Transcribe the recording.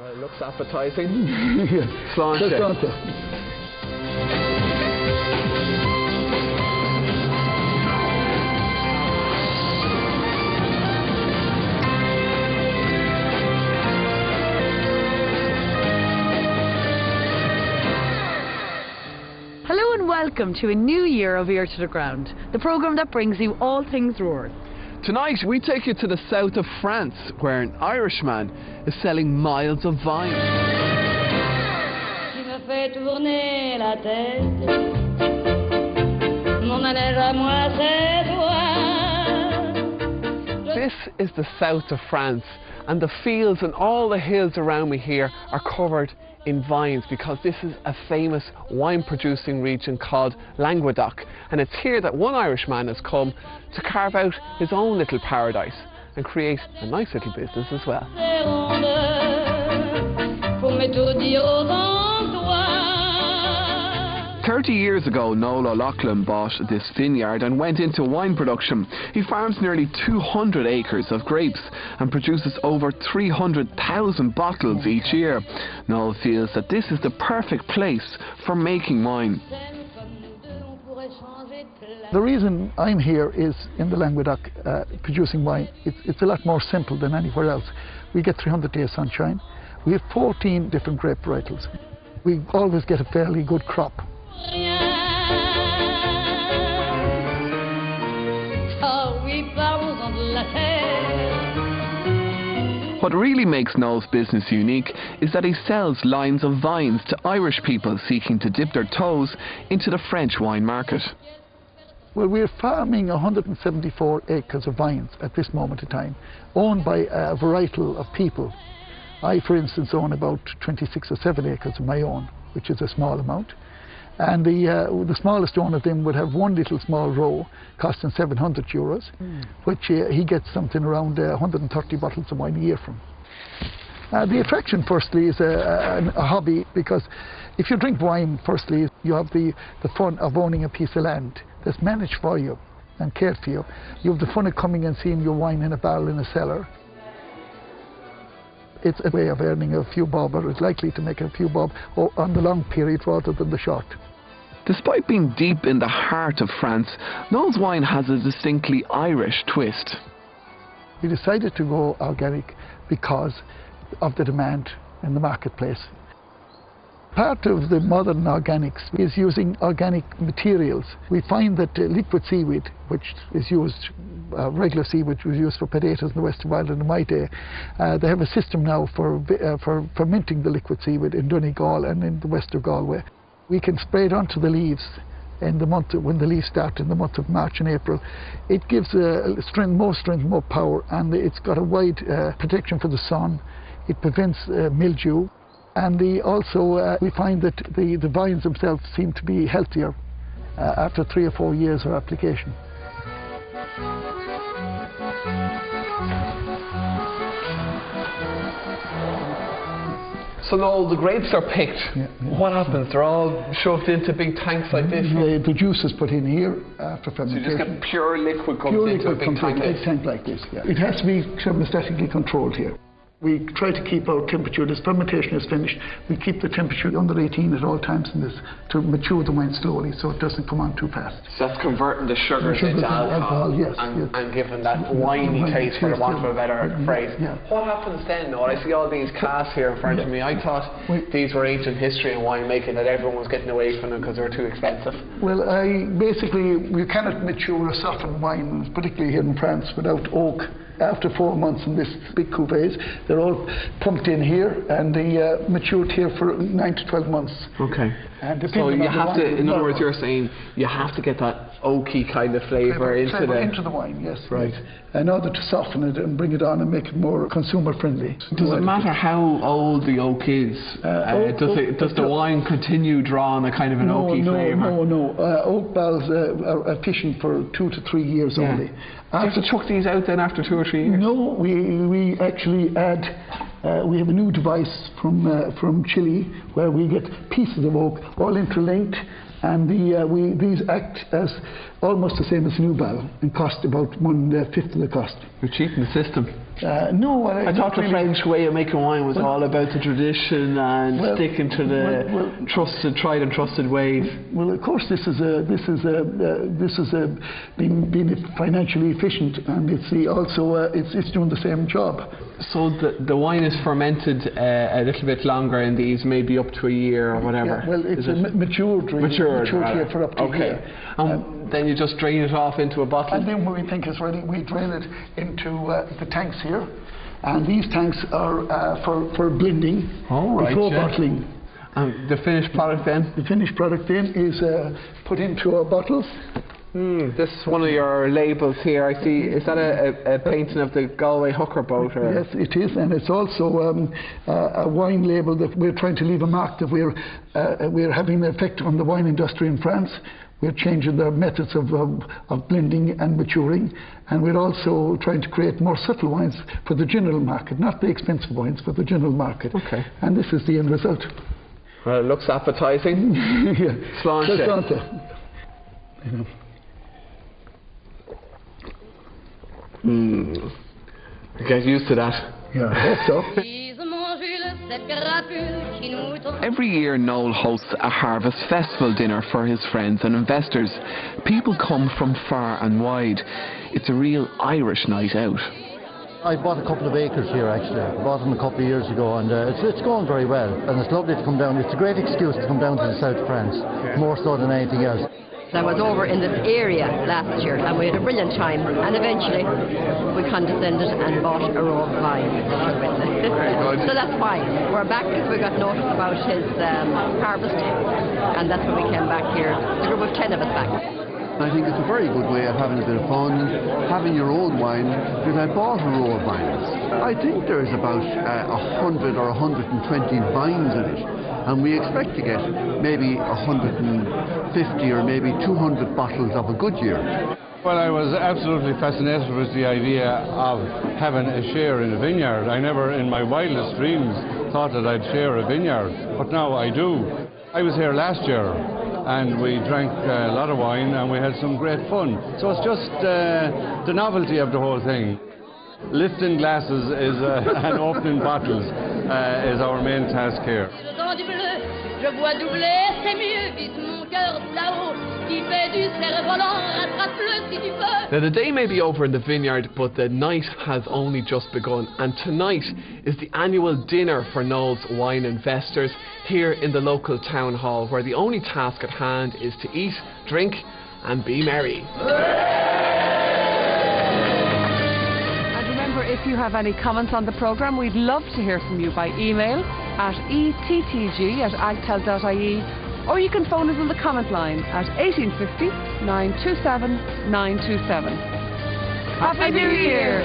Well, it looks appetizing. Yeah. Sláinte. Hello and welcome to a new year of Ear to the Ground, the programme that brings you all things Roar. Tonight we take you to the south of France, where an Irishman is selling miles of vine. This is the south of France, and the fields and all the hills around me here are covered in vines, because this is a famous wine producing region called Languedoc, and it's here that one Irishman has come to carve out his own little paradise and create a nice little business as well. 30 years ago, Noel O'Loughlin bought this vineyard and went into wine production. He farms nearly 200 acres of grapes and produces over 300,000 bottles each year. Noel feels that this is the perfect place for making wine. The reason I'm here is in the Languedoc producing wine. It's a lot more simple than anywhere else. We get 300 days sunshine. We have 14 different grape varietals. We always get a fairly good crop. What really makes Noel's business unique is that he sells lines of vines to Irish people seeking to dip their toes into the French wine market. Well, we're farming 174 acres of vines at this moment in time, owned by a varietal of people. I, for instance, own about 26 or 7 acres of my own, which is a small amount. And the smallest one of them would have one little small row costing €700, which he gets something around 130 bottles of wine a year from. The attraction, firstly, is a hobby, because if you drink wine, firstly, you have the fun of owning a piece of land that's managed for you and cared for you. You have the fun of coming and seeing your wine in a barrel in a cellar. It's a way of earning a few bob, or is likely to make a few bob on the long period rather than the short. Despite being deep in the heart of France, Noel's wine has a distinctly Irish twist. We decided to go organic because of the demand in the marketplace. Part of the modern organics is using organic materials. We find that liquid seaweed, which is used, regular seaweed was used for potatoes in the west of Ireland in my day. They have a system now for fermenting the liquid seaweed in Donegal and in the west of Galway. We can spray it onto the leaves in the month when the leaves start in the month of March and April. It gives strength, more power, and it's got a wide protection for the sun. It prevents mildew. And also we find that the vines themselves seem to be healthier after 3 or 4 years of application. So Noel, the grapes are picked. Yeah. What happens? They're all shoved into big tanks like this? The juice is put in here after fermentation. So you just get pure liquid comes into a big tank like this. Yeah. It has to be thermostatically controlled here. We try to keep our temperature. This fermentation is finished. We keep the temperature under 18 at all times in this to mature the wine slowly, so it doesn't come on too fast. So that's converting the sugars into alcohol, yes, and giving that winey taste, for the want of a better phrase. Yeah. What happens then, Noel? I see all these casks here in front of me. I thought these were ancient history in winemaking, that everyone was getting away from them because they were too expensive. Well, basically, you cannot mature a softened wine, particularly here in France, without oak. After 4 months in this big cuvées, they're all pumped in here, and they matured here for 9 to 12 months. Okay. So you have to, in other words, you're saying you have to get that oaky kind of flavour into the wine, yes. Right. Yes. In order to soften it and bring it on and make it more consumer friendly. Does it matter how old the oak is? Does the wine continue drawing a kind of an oaky flavour? No. Oak barrels are efficient for 2 to 3 years only. Do you have to chuck these out then after 2 or 3 years? No, we actually add. We have a new device from Chile where we get pieces of oak all interlinked, and these act as almost the same as a new barrel and cost about 1/5 of the cost. You're cheating the system. No, I thought the French way of making wine was all about the tradition and sticking to the tried and trusted ways. Well, of course, this is being financially efficient, and it's doing the same job. So the wine is fermented a little bit longer in these, maybe up to a year or whatever. Yeah, well, it's matured, really. Matured for up to a year. And then you just drain it off into a bottle? And then when we think it's ready, we drain it into the tanks here. And these tanks are for blending before bottling. And the finished product then? The finished product then is put into our bottles. This is one of your labels here. I see. Is that a painting of the Galway hooker boat? Or? Yes, it is, and it's also a wine label that we're trying to leave a mark that we're having an effect on the wine industry in France. We're changing the methods of blending and maturing, and we're also trying to create more subtle wines for the general market, not the expensive wines, for the general market. Okay. And this is the end result. Well, it looks appetising. Yeah. Sláinte. Get used to that. Yeah, I hope so. Every year Noel hosts a harvest festival dinner for his friends and investors. People come from far and wide. It's a real Irish night out. I bought a couple of acres here actually. I bought them a couple of years ago, and it's going very well, and it's lovely to come down. It's a great excuse to come down to the south of France, more so than anything else. I was over in this area last year and we had a brilliant time, and eventually we condescended and bought a row of vines. So that's why we're back. We got notice about his harvest, and that's when we came back here. It's a group of 10 of us back. I think it's a very good way of having a bit of fun, having your own wine, because I bought a row of vines. I think there's about 100 or 120 vines in it, and we expect to get maybe 150 or maybe 200 bottles of a good year. Well, I was absolutely fascinated with the idea of having a share in a vineyard. I never in my wildest dreams thought that I'd share a vineyard, but now I do. I was here last year and we drank a lot of wine and we had some great fun. So it's just the novelty of the whole thing. Lifting glasses is and opening bottles is our main task here. Now the day may be over in the vineyard, but the night has only just begun, and tonight is the annual dinner for Noel's wine investors here in the local town hall, where the only task at hand is to eat, drink and be merry. If you have any comments on the programme, we'd love to hear from you by email at ettg@agtel.ie, or you can phone us on the comment line at 1850 927 927. Happy New Year!